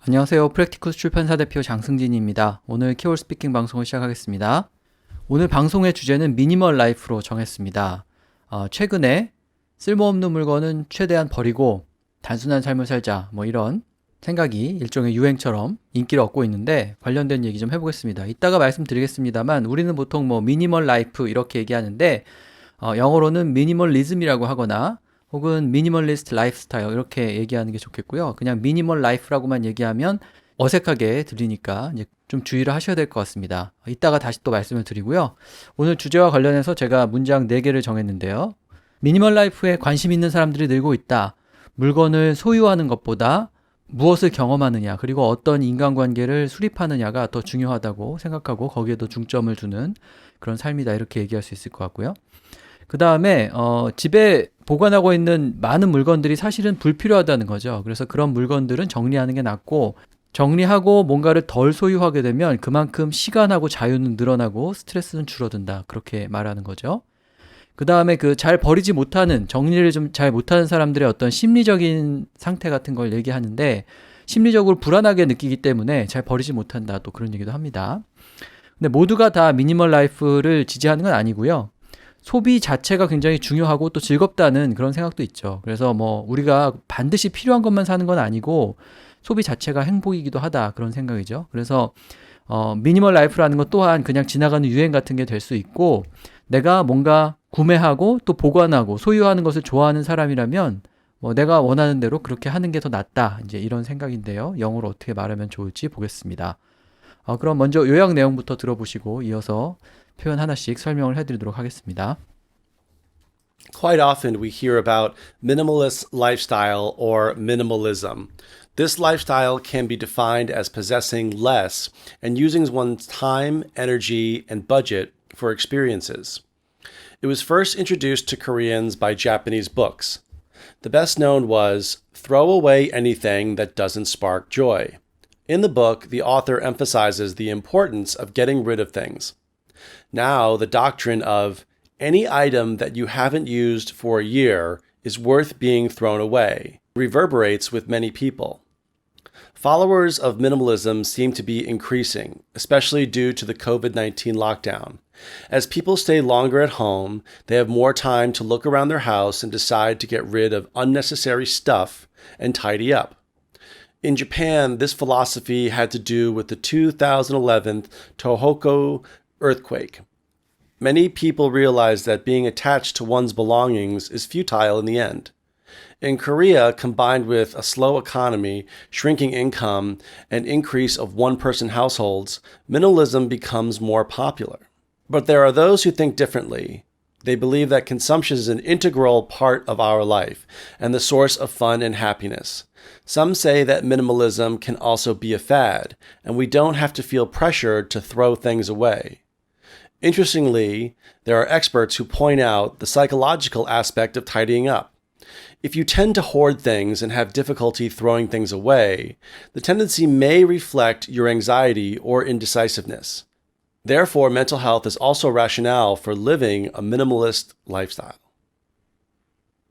안녕하세요. 프랙티쿠스 출판사 대표 장승진입니다. 오늘 키워드 스피킹 방송을 시작하겠습니다. 오늘 방송의 주제는 미니멀 라이프로 정했습니다. 최근에 쓸모없는 물건은 최대한 버리고 단순한 삶을 살자, 이런 생각이 일종의 유행처럼 인기를 얻고 있는데 관련된 얘기 좀 해보겠습니다. 이따가 말씀드리겠습니다만 우리는 보통 미니멀 라이프 이렇게 얘기하는데 영어로는 미니멀리즘이라고 하거나 혹은 미니멀리스트 라이프스타일 이렇게 얘기하는 게 좋겠고요. 그냥 미니멀 라이프라고만 얘기하면 어색하게 들리니까 이제 좀 주의를 하셔야 될 것 같습니다. 이따가 다시 또 말씀을 드리고요. 오늘 주제와 관련해서 제가 문장 4개를 정했는데요. 미니멀 라이프에 관심 있는 사람들이 늘고 있다. 물건을 소유하는 것보다 무엇을 경험하느냐 그리고 어떤 인간관계를 수립하느냐가 더 중요하다고 생각하고 거기에 더 중점을 두는 그런 삶이다 이렇게 얘기할 수 있을 것 같고요. 그 다음에 집에 보관하고 있는 많은 물건들이 사실은 불필요하다는 거죠. 그래서 그런 물건들은 정리하는 게 낫고 정리하고 뭔가를 덜 소유하게 되면 그만큼 시간하고 자유는 늘어나고 스트레스는 줄어든다. 그렇게 말하는 거죠. 그 다음에 잘 버리지 못하는 정리를 좀 잘 못하는 사람들의 어떤 심리적인 상태 같은 걸 얘기하는데 심리적으로 불안하게 느끼기 때문에 잘 버리지 못한다. 또 그런 얘기도 합니다. 근데 모두가 다 미니멀 라이프를 지지하는 건 아니고요. 소비 자체가 굉장히 중요하고 또 즐겁다는 그런 생각도 있죠. 그래서 우리가 반드시 필요한 것만 사는 건 아니고 소비 자체가 행복이기도 하다 그런 생각이죠. 그래서 미니멀 라이프라는 것 또한 그냥 지나가는 유행 같은 게 될 수 있고 내가 뭔가 구매하고 또 보관하고 소유하는 것을 좋아하는 사람이라면 내가 원하는 대로 그렇게 하는 게 더 낫다. 이제 이런 생각인데요. 영어로 어떻게 말하면 좋을지 보겠습니다. 그럼 먼저 요약 내용부터 들어보시고 이어서 표현 하나씩 설명을 해드리도록 하겠습니다. Quite often we hear about minimalist lifestyle or minimalism. This lifestyle can be defined as possessing less and using one's time, energy, and budget for experiences. It was first introduced to Koreans by Japanese books. The best known was Throw Away Anything That Doesn't Spark Joy. In the book, the author emphasizes the importance of getting rid of things. Now, the doctrine of any item that you haven't used for a year is worth being thrown away reverberates with many people. Followers of minimalism seem to be increasing, especially due to the COVID-19 lockdown. As people stay longer at home, they have more time to look around their house and decide to get rid of unnecessary stuff and tidy up. In Japan, this philosophy had to do with the 2011 Tohoku earthquake. Many people realize that being attached to one's belongings is futile in the end. In Korea, combined with a slow economy, shrinking income, and increase of one-person households, minimalism becomes more popular. But there are those who think differently. They believe that consumption is an integral part of our life and the source of fun and happiness. Some say that minimalism can also be a fad, and we don't have to feel pressured to throw things away. Interestingly, there are experts who point out the psychological aspect of tidying up. If you tend to hoard things and have difficulty throwing things away, the tendency may reflect your anxiety or indecisiveness. Therefore, mental health is also rationale for living a minimalist lifestyle.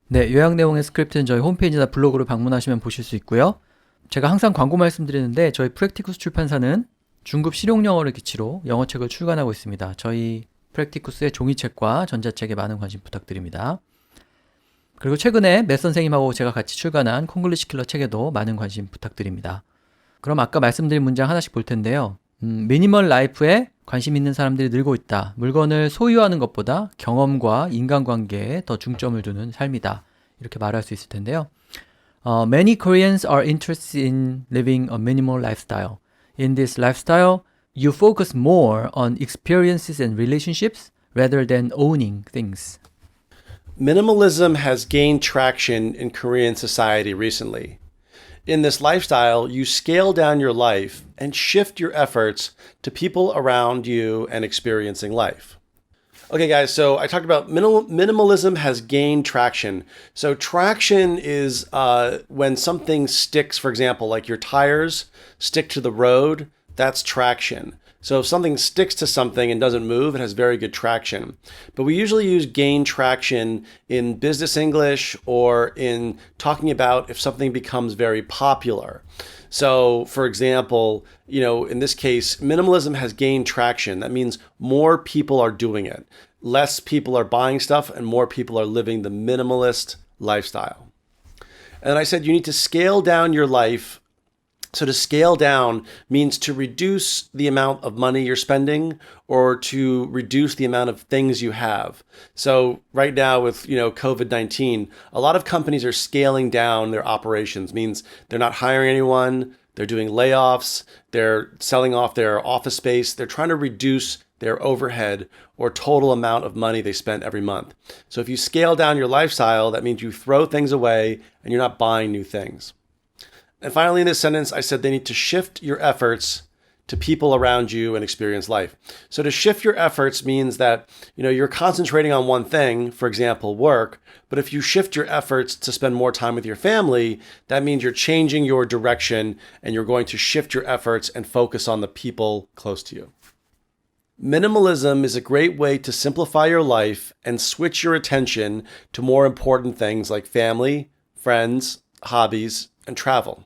네, 요약 내용의 스크립트는 저희 홈페이지나 블로그를 방문하시면 보실 수 있고요. 제가 항상 광고 말씀드리는데 저희 프랙티쿠스 출판사는 중급 실용 영어를 기치로 영어책을 출간하고 있습니다. 저희 프랙티쿠스의 종이책과 전자책에 많은 관심 부탁드립니다. 그리고 최근에 맷 선생님하고 제가 같이 출간한 콩글리시 킬러 책에도 많은 관심 부탁드립니다. 그럼 아까 말씀드린 문장 하나씩 볼 텐데요. 미니멀 라이프에 관심 있는 사람들이 늘고 있다. 물건을 소유하는 것보다 경험과 인간관계에 더 중점을 두는 삶이다. 이렇게 말할 수 있을 텐데요. Many Koreans are interested in living a minimal lifestyle. In this lifestyle, you focus more on experiences and relationships rather than owning things. Minimalism has gained traction in Korean society recently. In this lifestyle, you scale down your life and shift your efforts to people around you and experiencing life. Okay, guys, so I talked about minimalism has gained traction. So traction is when something sticks, for example, like your tires stick to the road, that's traction. So if something sticks to something and doesn't move, it has very good traction. But we usually use gain traction in business English or in talking about if something becomes very popular. So, for example, in this case, minimalism has gained traction. That means more people are doing it. Less people are buying stuff and more people are living the minimalist lifestyle. And I said you need to scale down your life. So to scale down means to reduce the amount of money you're spending or to reduce the amount of things you have. So right now with, COVID-19, a lot of companies are scaling down their operations, means they're not hiring anyone, they're doing layoffs, they're selling off their office space, they're trying to reduce their overhead or total amount of money they spend every month. So if you scale down your lifestyle, that means you throw things away and you're not buying new things. And finally, in this sentence, I said they need to shift your efforts to people around you and experience life. So to shift your efforts means that, you're concentrating on one thing, for example, work, but if you shift your efforts to spend more time with your family, that means you're changing your direction and you're going to shift your efforts and focus on the people close to you. Minimalism is a great way to simplify your life and switch your attention to more important things like family, friends, hobbies, and travel.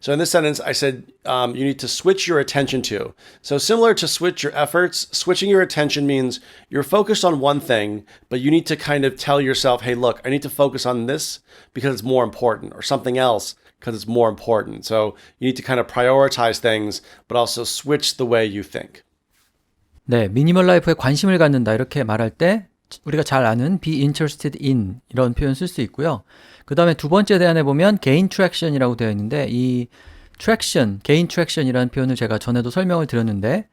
So in this sentence, I said you need to switch your attention to. So similar to switch your efforts, switching your attention means you're focused on one thing, but you need to kind of tell yourself, hey, look, I need to focus on this because it's more important, or something else because it's more important. So you need to kind of prioritize things, but also switch the way you think. 네, 미니멀 라이프에 관심을 갖는다 이렇게 말할 때 우리가 잘 아는 be interested in 이런 표현 쓸 수 있고요. 그 다음에 두 번째 대안에 보면 gain traction이라고 되어 있는데 이 traction, gain traction이라는 표현을 제가 전에도 설명을 드렸는데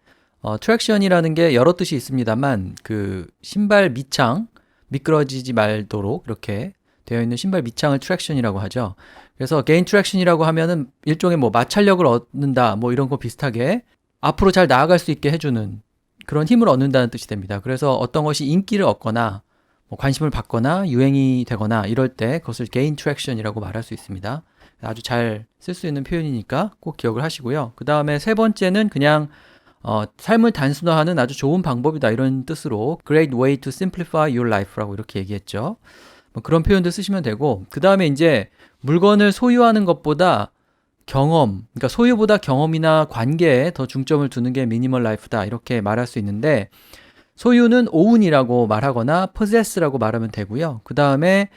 traction이라는 게 여러 뜻이 있습니다만 그 신발 밑창 미끄러지지 말도록 이렇게 되어 있는 신발 밑창을 traction이라고 하죠. 그래서 gain traction이라고 하면은 일종의 마찰력을 얻는다 이런 거 비슷하게 앞으로 잘 나아갈 수 있게 해주는 그런 힘을 얻는다는 뜻이 됩니다. 그래서 어떤 것이 인기를 얻거나 관심을 받거나 유행이 되거나 이럴 때 그것을 gain traction이라고 말할 수 있습니다. 아주 잘 쓸 수 있는 표현이니까 꼭 기억을 하시고요. 그 다음에 세 번째는 그냥 삶을 단순화하는 아주 좋은 방법이다 이런 뜻으로 great way to simplify your life라고 이렇게 얘기했죠. 그런 표현도 쓰시면 되고 그 다음에 이제 물건을 소유하는 것보다 경험, 그러니까 소유보다 경험이나 관계에 더 중점을 두는 게 미니멀 라이프다 이렇게 말할 수 있는데 소유는 own이라고 말하거나 possess라고 말하면 되고요. 그 다음에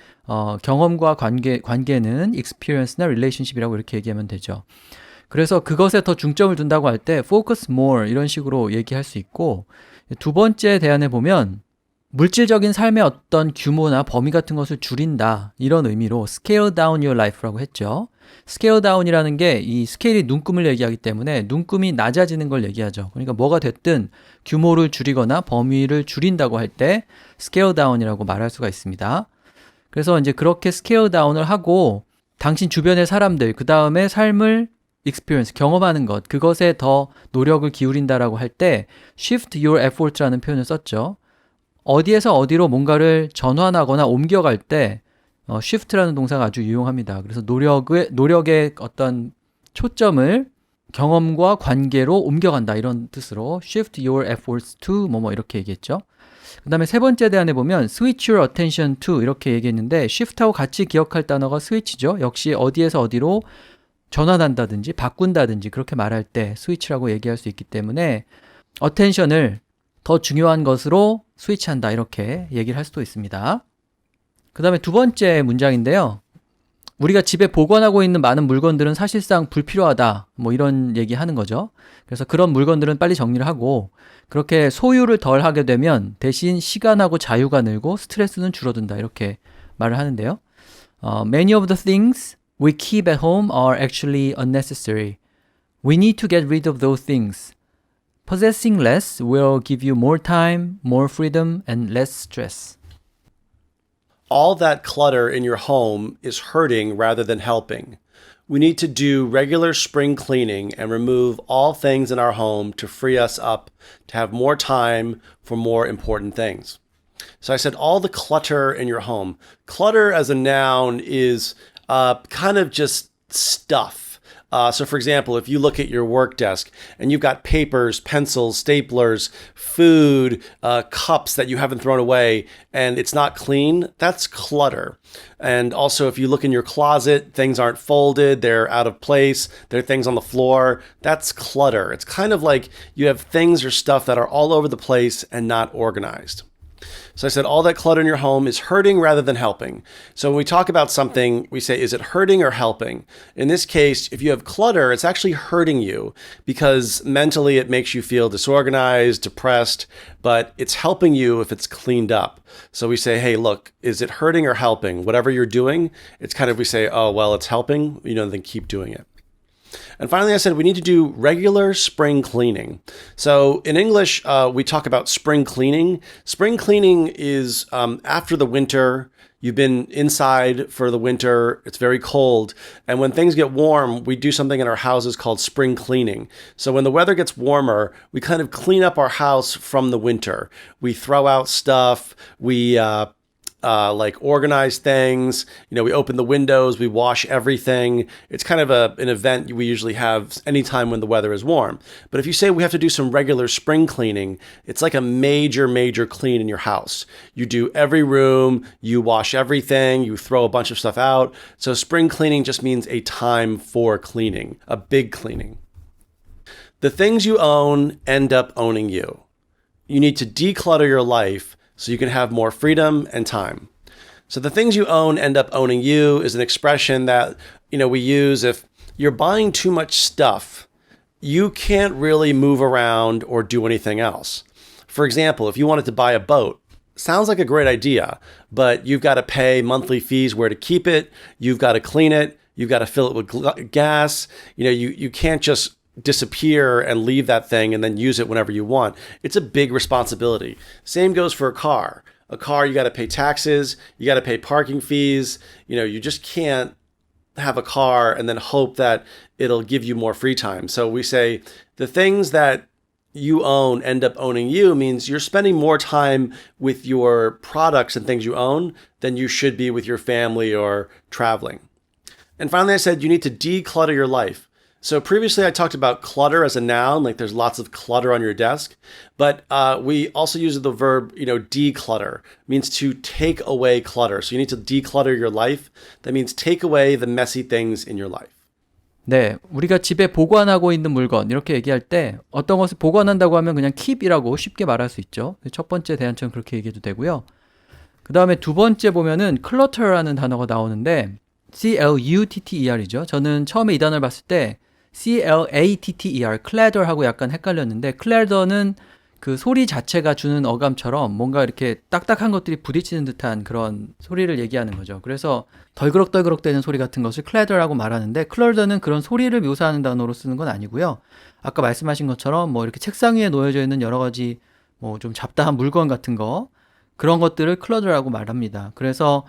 경험과 관계는 experience나 relationship이라고 이렇게 얘기하면 되죠. 그래서 그것에 더 중점을 둔다고 할 때 focus more 이런 식으로 얘기할 수 있고 두 번째 대안에 보면 물질적인 삶의 어떤 규모나 범위 같은 것을 줄인다 이런 의미로 scale down your life라고 했죠. scale down이라는 게 이 스케일이 눈금을 얘기하기 때문에 눈금이 낮아지는 걸 얘기하죠. 그러니까 뭐가 됐든 규모를 줄이거나 범위를 줄인다고 할 때 scale down이라고 말할 수가 있습니다. 그래서 이제 그렇게 scale down을 하고 당신 주변의 사람들 그 다음에 삶을 experience, 경험하는 것 그것에 더 노력을 기울인다라고 할 때 shift your effort라는 표현을 썼죠. 어디에서 어디로 뭔가를 전환하거나 옮겨갈 때 shift라는 동사가 아주 유용합니다. 그래서 노력의 어떤 초점을 경험과 관계로 옮겨간다 이런 뜻으로 shift your efforts to 뭐뭐 이렇게 얘기했죠. 그 다음에 세 번째 대안에 보면 switch your attention to 이렇게 얘기했는데 shift하고 같이 기억할 단어가 switch죠. 역시 어디에서 어디로 전환한다든지 바꾼다든지 그렇게 말할 때 switch라고 얘기할 수 있기 때문에 attention을 더 중요한 것으로 스위치한다 이렇게 얘기를 할 수도 있습니다. 그 다음에 두 번째 문장인데요. 우리가 집에 보관하고 있는 많은 물건들은 사실상 불필요하다 이런 얘기 하는 거죠. 그래서 그런 물건들은 빨리 정리를 하고 그렇게 소유를 덜 하게 되면 대신 시간하고 자유가 늘고 스트레스는 줄어든다 이렇게 말을 하는데요. Many of the things we keep at home are actually unnecessary. We need to get rid of those things. Possessing less will give you more time, more freedom, and less stress. All that clutter in your home is hurting rather than helping. We need to do regular spring cleaning and remove all things in our home to free us up to have more time for more important things. So I said all the clutter in your home. Clutter as a noun is kind of just stuff. So, for example, if you look at your work desk and you've got papers, pencils, staplers, food, cups that you haven't thrown away, and it's not clean, that's clutter. And also, if you look in your closet, things aren't folded, they're out of place, there are things on the floor, that's clutter. It's kind of like you have things or stuff that are all over the place and not organized. So I said all that clutter in your home is hurting rather than helping. So when we talk about something, we say, is it hurting or helping? In this case, if you have clutter, it's actually hurting you because mentally it makes you feel disorganized, depressed, but it's helping you if it's cleaned up. So we say, hey, look, is it hurting or helping? Whatever you're doing, it's kind of, we say, oh, well, it's helping, then keep doing it. And finally, I said we need to do regular spring cleaning. So in English, we talk about spring cleaning. Spring cleaning is after the winter. You've been inside for the winter. It's very cold. And when things get warm, we do something in our houses called spring cleaning. So when the weather gets warmer, we kind of clean up our house from the winter. We throw out stuff. We like organize things, we open the windows, we wash everything. It's kind of an event we usually have anytime when the weather is warm. But if you say we have to do some regular spring cleaning, it's like a major, major clean in your house. You do every room, you wash everything, you throw a bunch of stuff out. So spring cleaning just means a time for cleaning, a big cleaning. The things you own end up owning you. You need to declutter your life so you can have more freedom and time. So the things you own end up owning you is an expression that, we use if you're buying too much stuff, you can't really move around or do anything else. For example, if you wanted to buy a boat, sounds like a great idea, but you've got to pay monthly fees where to keep it, you've got to clean it, you've got to fill it with gas, you can't just disappear and leave that thing and then use it whenever you want. It's a big responsibility. Same goes for a car. A car, you got to pay taxes, you got to pay parking fees. You just can't have a car and then hope that it'll give you more free time. So we say the things that you own end up owning you means you're spending more time with your products and things you own than you should be with your family or traveling. And finally, I said you need to declutter your life. So previously I talked about clutter as a noun, like there's lots of clutter on your desk, but we also use the verb, declutter, means to take away clutter. So you need to declutter your life. That means take away the messy things in your life. 네, 우리가 집에 보관하고 있는 물건 이렇게 얘기할 때 어떤 것을 보관한다고 하면 그냥 keep이라고 쉽게 말할 수 있죠. 첫 번째 대안처럼 그렇게 얘기해도 되고요. 그 다음에 두 번째 보면은 clutter라는 단어가 나오는데 C-L-U-T-T-E-R이죠. 저는 처음에 이 단어를 봤을 때 C-L-A-T-T-E-R, clutter하고 약간 헷갈렸는데 clutter는 그 소리 자체가 주는 어감처럼 뭔가 이렇게 딱딱한 것들이 부딪히는 듯한 그런 소리를 얘기하는 거죠. 그래서 덜그럭덜그럭 되는 소리 같은 것을 clutter라고 말하는데 clutter는 그런 소리를 묘사하는 단어로 쓰는 건 아니고요. 아까 말씀하신 것처럼 뭐 이렇게 책상 위에 놓여져 있는 여러 가지 뭐 좀 잡다한 물건 같은 거 그런 것들을 clutter라고 말합니다. 그래서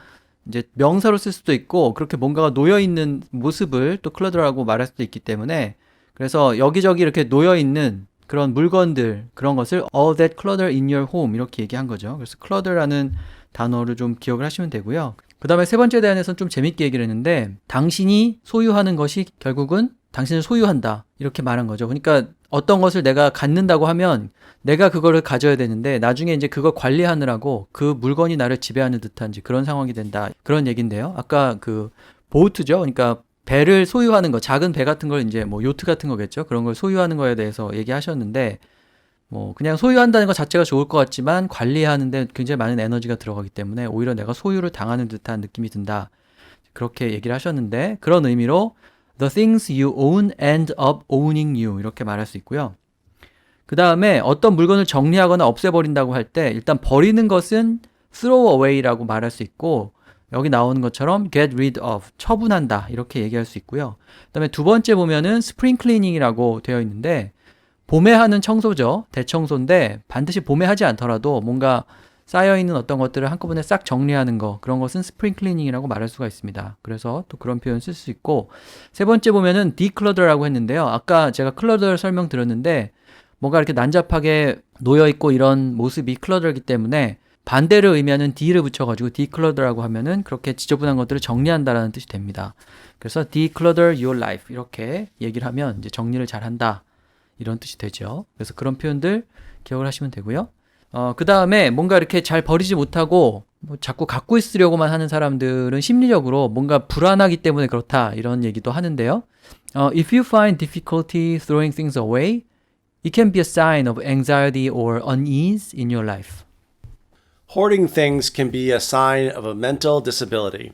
이제 명사로 쓸 수도 있고 그렇게 뭔가가 놓여있는 모습을 또 clutter라고 말할 수도 있기 때문에 그래서 여기저기 이렇게 놓여있는 그런 물건들 그런 것을 all that clutter in your home 이렇게 얘기한 거죠. 그래서 clutter라는 단어를 좀 기억을 하시면 되고요. 그 다음에 세 번째 대안에서는 좀 재밌게 얘기를 했는데 당신이 소유하는 것이 결국은 당신을 소유한다 이렇게 말한 거죠. 그러니까 어떤 것을 내가 갖는다고 하면 내가 그거를 가져야 되는데 나중에 이제 그걸 관리하느라고 그 물건이 나를 지배하는 듯한 그런 상황이 된다 그런 얘기인데요. 아까 그 보트죠. 그러니까 배를 소유하는 거, 작은 배 같은 걸 이제 뭐 요트 같은 거겠죠. 그런 걸 소유하는 거에 대해서 얘기하셨는데 뭐 그냥 소유한다는 것 자체가 좋을 것 같지만 관리하는데 굉장히 많은 에너지가 들어가기 때문에 오히려 내가 소유를 당하는 듯한 느낌이 든다. 그렇게 얘기를 하셨는데 그런 의미로 The things you own end up owning you 이렇게 말할 수 있고요. 그 다음에 어떤 물건을 정리하거나 없애버린다고 할 때 일단 버리는 것은 throw away라고 말할 수 있고 여기 나오는 것처럼 get rid of, 처분한다 이렇게 얘기할 수 있고요. 그 다음에 두 번째 보면은 spring cleaning이라고 되어 있는데 봄에 하는 청소죠. 대청소인데 반드시 봄에 하지 않더라도 뭔가 쌓여있는 어떤 것들을 한꺼번에 싹 정리하는 거 그런 것은 스프링 클리닝이라고 말할 수가 있습니다. 그래서 또 그런 표현 쓸 수 있고 세 번째 보면은 declutter라고 했는데요. 아까 제가 clutter 설명드렸는데 뭔가 이렇게 난잡하게 놓여있고 이런 모습이 clutter이기 때문에 반대를 의미하는 d를 붙여가지고 declutter라고 하면은 그렇게 지저분한 것들을 정리한다라는 뜻이 됩니다. 그래서 declutter your life 이렇게 얘기를 하면 이제 정리를 잘한다 이런 뜻이 되죠. 그래서 그런 표현들 기억을 하시면 되고요. 그 다음에 뭔가 이렇게 잘 버리지 못하고 뭐 자꾸 갖고 있으려고만 하는 사람들은 심리적으로 뭔가 불안하기 때문에 그렇다 이런 얘기도 하는데요. If you find difficulty throwing things away, it can be a sign of anxiety or unease in your life. Hoarding things can be a sign of a mental disability.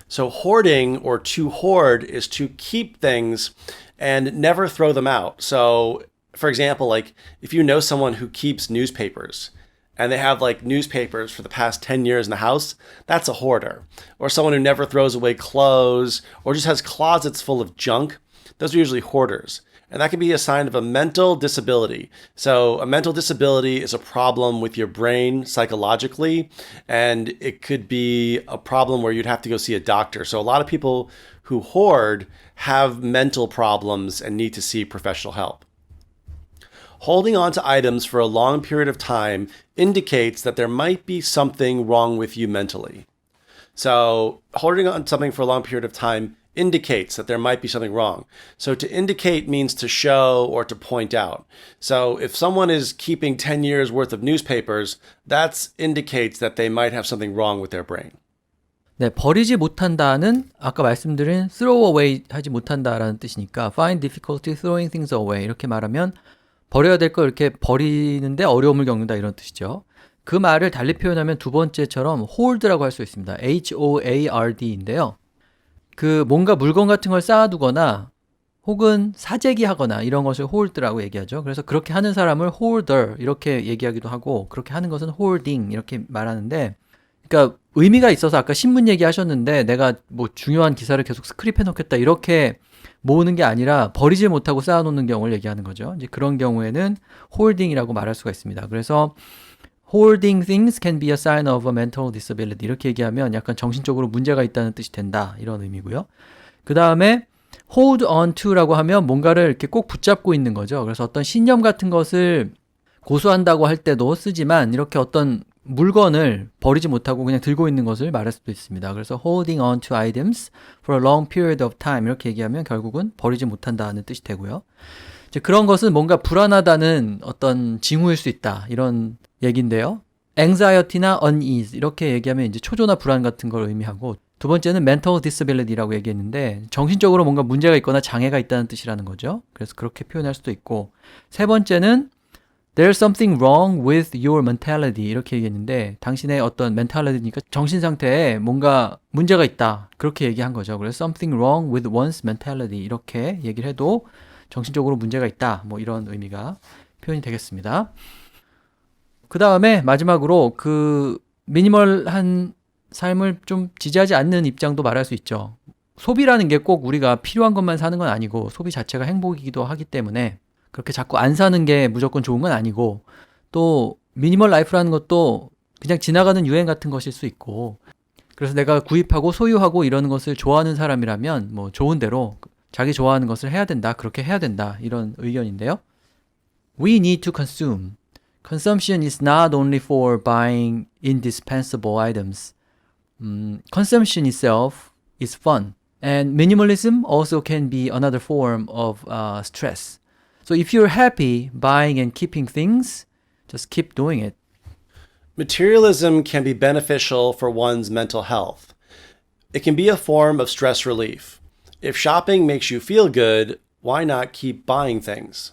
So hoarding or to hoard is to keep things and never throw them out. So for example, like if you know someone who keeps newspapers and they have like newspapers for the past 10 years in the house, that's a hoarder. Or someone who never throws away clothes or just has closets full of junk, those are usually hoarders. And that can be a sign of a mental disability. So a mental disability is a problem with your brain psychologically, and it could be a problem where you'd have to go see a doctor. So a lot of people who hoard have mental problems and need to see professional help. Holding on to items for a long period of time indicates that there might be something wrong with you mentally. So holding on to something for a long period of time indicates that there might be something wrong. So to indicate means to show or to point out. So if someone is keeping 10 years worth of newspapers, that indicates that they might have something wrong with their brain. 네, 버리지 못한다는 아까 말씀드린 throw away 하지 못한다라는 뜻이니까 find difficulty throwing things away 이렇게 말하면 버려야 될 걸 이렇게 버리는데 어려움을 겪는다 이런 뜻이죠. 그 말을 달리 표현하면 두 번째처럼 hoard라고 할 수 있습니다. H-O-A-R-D인데요. 그 뭔가 물건 같은 걸 쌓아두거나 혹은 사재기하거나 이런 것을 hoard라고 얘기하죠. 그래서 그렇게 하는 사람을 hoarder 이렇게 얘기하기도 하고 그렇게 하는 것은 hoarding 이렇게 말하는데 그러니까 의미가 있어서 아까 신문 얘기하셨는데 내가 뭐 중요한 기사를 계속 스크립해 놓겠다 이렇게 모으는 게 아니라 버리지 못하고 쌓아놓는 경우를 얘기하는 거죠. 이제 그런 경우에는 hoarding이라고 말할 수가 있습니다. 그래서 hoarding things can be a sign of a mental disability 이렇게 얘기하면 약간 정신적으로 문제가 있다는 뜻이 된다 이런 의미고요. 그 다음에 hold on to라고 하면 뭔가를 이렇게 꼭 붙잡고 있는 거죠. 그래서 어떤 신념 같은 것을 고수한다고 할 때도 쓰지만 이렇게 어떤 물건을 버리지 못하고 그냥 들고 있는 것을 말할 수도 있습니다. 그래서 holding on to items for a long period of time 이렇게 얘기하면 결국은 버리지 못한다는 뜻이 되고요. 이제 그런 것은 뭔가 불안하다는 어떤 징후일 수 있다 이런 얘기인데요. anxiety나 unease 이렇게 얘기하면 이제 초조나 불안 같은 걸 의미하고 두 번째는 mental disability라고 얘기했는데 정신적으로 뭔가 문제가 있거나 장애가 있다는 뜻이라는 거죠. 그래서 그렇게 표현할 수도 있고 세 번째는 There's something wrong with your mentality 이렇게 얘기했는데 당신의 어떤 mentality니까 정신 상태에 뭔가 문제가 있다 그렇게 얘기한 거죠. 그래서 something wrong with one's mentality 이렇게 얘기를 해도 정신적으로 문제가 있다 뭐 이런 의미가 표현이 되겠습니다. 그 다음에 마지막으로 그 미니멀한 삶을 좀 지지하지 않는 입장도 말할 수 있죠. 소비라는 게 꼭 우리가 필요한 것만 사는 건 아니고 소비 자체가 행복이기도 하기 때문에 그렇게 자꾸 안 사는 게 무조건 좋은 건 아니고 또 미니멀 라이프라는 것도 그냥 지나가는 유행 같은 것일 수 있고 그래서 내가 구입하고 소유하고 이러는 것을 좋아하는 사람이라면 뭐 좋은 대로 자기 좋아하는 것을 해야 된다 그렇게 해야 된다 이런 의견인데요. We need to consume. Consumption is not only for buying indispensable items. Consumption itself is fun. And minimalism also can be another form of stress. So if you're happy buying and keeping things, just keep doing it. Materialism can be beneficial for one's mental health. It can be a form of stress relief. If shopping makes you feel good, why not keep buying things?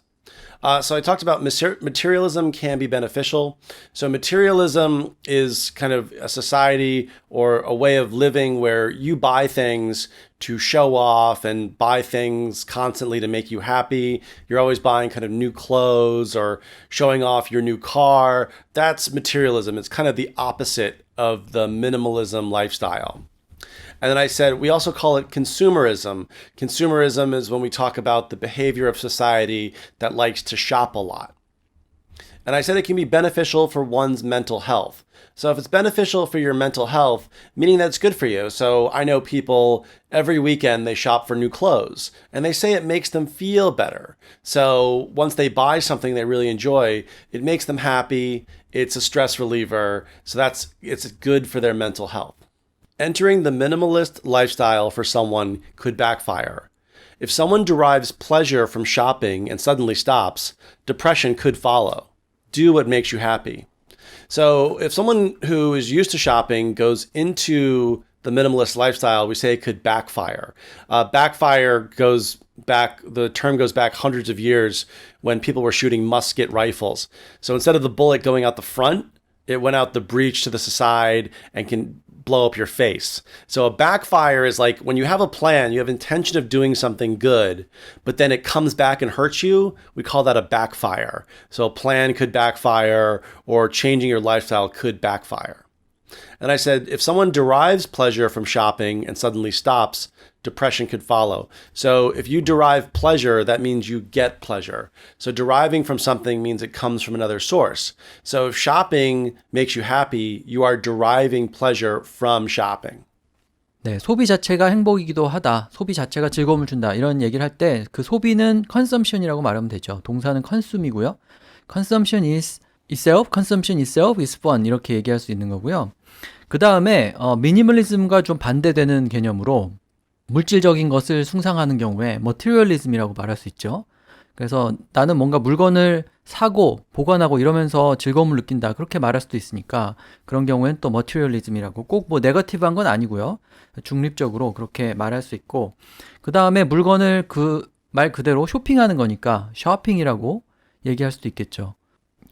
So I talked about materialism can be beneficial. So materialism is kind of a society or a way of living where you buy things to show off and buy things constantly to make you happy. You're always buying kind of new clothes or showing off your new car. That's materialism. It's kind of the opposite of the minimalism lifestyle. And then I said, we also call it consumerism. Consumerism is when we talk about the behavior of society that likes to shop a lot. And I said it can be beneficial for one's mental health. So if it's beneficial for your mental health, meaning that it's good for you. So I know people every weekend they shop for new clothes and they say it makes them feel better. So once they buy something they really enjoy, it makes them happy. It's a stress reliever. So it's good for their mental health. Entering the minimalist lifestyle for someone could backfire. If someone derives pleasure from shopping and suddenly stops, depression could follow. Do what makes you happy. So if someone who is used to shopping goes into the minimalist lifestyle, we say it could backfire. Backfire goes back, the term goes back hundreds of years when people were shooting musket rifles. So instead of the bullet going out the front, it went out the breech to the side and can blow up your face. So a backfire is like when you have a plan, you have intention of doing something good, but then it comes back and hurts you. We call that a backfire. So a plan could backfire or changing your lifestyle could backfire. And I said, if someone derives pleasure from shopping and suddenly stops, depression could follow. So if you derive pleasure, that means you get pleasure. So deriving from something means it comes from another source. So if shopping makes you happy, you are deriving pleasure from shopping. 네, 소비 자체가 행복이기도 하다. 소비 자체가 즐거움을 준다. 이런 얘기를 할 때 그 소비는 consumption이라고 말하면 되죠. 동사는 consume이고요. consumption is itself, consumption itself is fun. 이렇게 얘기할 수 있는 거고요. 그 다음에 미니멀리즘과 좀 반대되는 개념으로 물질적인 것을 숭상하는 경우에 materialism이라고 말할 수 있죠. 그래서 나는 뭔가 물건을 사고 보관하고 이러면서 즐거움을 느낀다. 그렇게 말할 수도 있으니까 그런 경우에는 또 materialism이라고 꼭 뭐 네거티브한 건 아니고요. 중립적으로 그렇게 말할 수 있고 그 다음에 물건을 그 말 그대로 쇼핑하는 거니까 쇼핑이라고 얘기할 수도 있겠죠.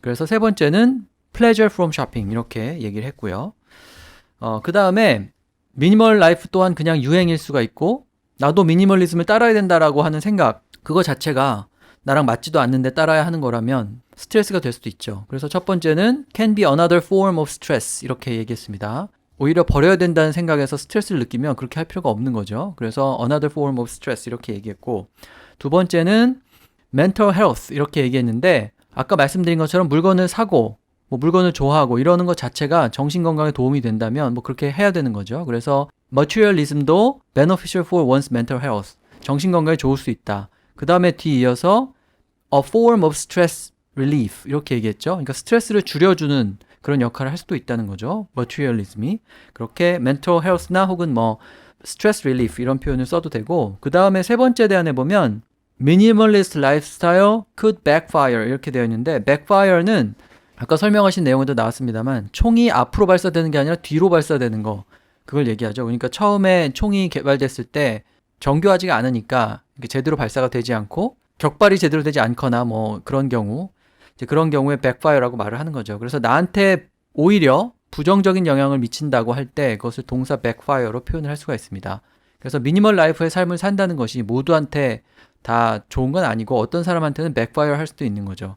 그래서 세 번째는 pleasure from shopping 이렇게 얘기를 했고요. 그 다음에 미니멀 라이프 또한 그냥 유행일 수가 있고 나도 미니멀리즘을 따라야 된다라고 하는 생각 그거 자체가 나랑 맞지도 않는데 따라야 하는 거라면 스트레스가 될 수도 있죠. 그래서 첫 번째는 can be another form of stress 이렇게 얘기했습니다. 오히려 버려야 된다는 생각에서 스트레스를 느끼면 그렇게 할 필요가 없는 거죠. 그래서 another form of stress 이렇게 얘기했고 두 번째는 mental health 이렇게 얘기했는데 아까 말씀드린 것처럼 물건을 사고 뭐 물건을 좋아하고 이러는 것 자체가 정신건강에 도움이 된다면 뭐 그렇게 해야 되는 거죠. 그래서 materialism도 beneficial for one's mental health. 정신건강에 좋을 수 있다. 그 다음에 뒤이어서 a form of stress relief 이렇게 얘기했죠. 그러니까 스트레스를 줄여주는 그런 역할을 할 수도 있다는 거죠. materialism이. 그렇게 mental health나 혹은 뭐 stress relief 이런 표현을 써도 되고 그 다음에 세 번째 대안에 보면 minimalist lifestyle could backfire 이렇게 되어 있는데 backfire는 아까 설명하신 내용에도 나왔습니다만 총이 앞으로 발사되는 게 아니라 뒤로 발사되는 거 그걸 얘기하죠. 그러니까 처음에 총이 개발됐을 때 정교하지가 않으니까 제대로 발사가 되지 않고 격발이 제대로 되지 않거나 뭐 그런 경우 이제 그런 경우에 backfire라고 말을 하는 거죠. 그래서 나한테 오히려 부정적인 영향을 미친다고 할 때 그것을 동사 backfire로 표현을 할 수가 있습니다. 그래서 미니멀 라이프의 삶을 산다는 것이 모두한테 다 좋은 건 아니고 어떤 사람한테는 backfire 할 수도 있는 거죠.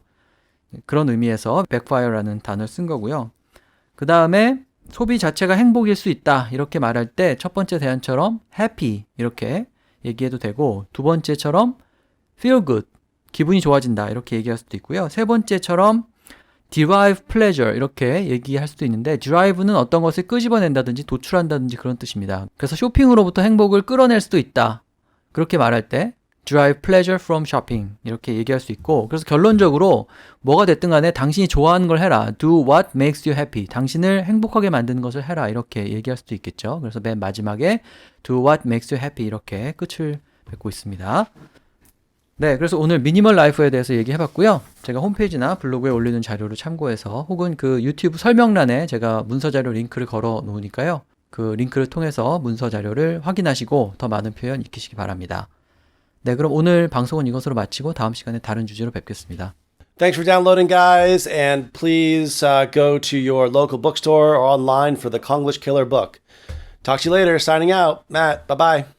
그런 의미에서 backfire라는 단어를 쓴 거고요. 그 다음에 소비 자체가 행복일 수 있다 이렇게 말할 때 첫 번째 대안처럼 happy 이렇게 얘기해도 되고 두 번째처럼 feel good 기분이 좋아진다 이렇게 얘기할 수도 있고요. 세 번째처럼 derive pleasure 이렇게 얘기할 수도 있는데 derive는 어떤 것을 끄집어낸다든지 도출한다든지 그런 뜻입니다. 그래서 쇼핑으로부터 행복을 끌어낼 수도 있다 그렇게 말할 때 derive pleasure from shopping 이렇게 얘기할 수 있고 그래서 결론적으로 뭐가 됐든 간에 당신이 좋아하는 걸 해라. do what makes you happy. 당신을 행복하게 만드는 것을 해라. 이렇게 얘기할 수도 있겠죠. 그래서 맨 마지막에 do what makes you happy 이렇게 끝을 맺고 있습니다. 네, 그래서 오늘 미니멀 라이프에 대해서 얘기해봤고요. 제가 홈페이지나 블로그에 올리는 자료를 참고해서 혹은 그 유튜브 설명란에 제가 문서 자료 링크를 걸어 놓으니까요. 그 링크를 통해서 문서 자료를 확인하시고 더 많은 표현 익히시기 바랍니다. 네, 그럼 오늘 방송은 이것으로 마치고 다음 시간에 다른 주제로 뵙겠습니다. Thanks for downloading, guys, and please go to your local bookstore or online for the Konglish Killer book. Talk to you later. Signing out. Matt, bye-bye.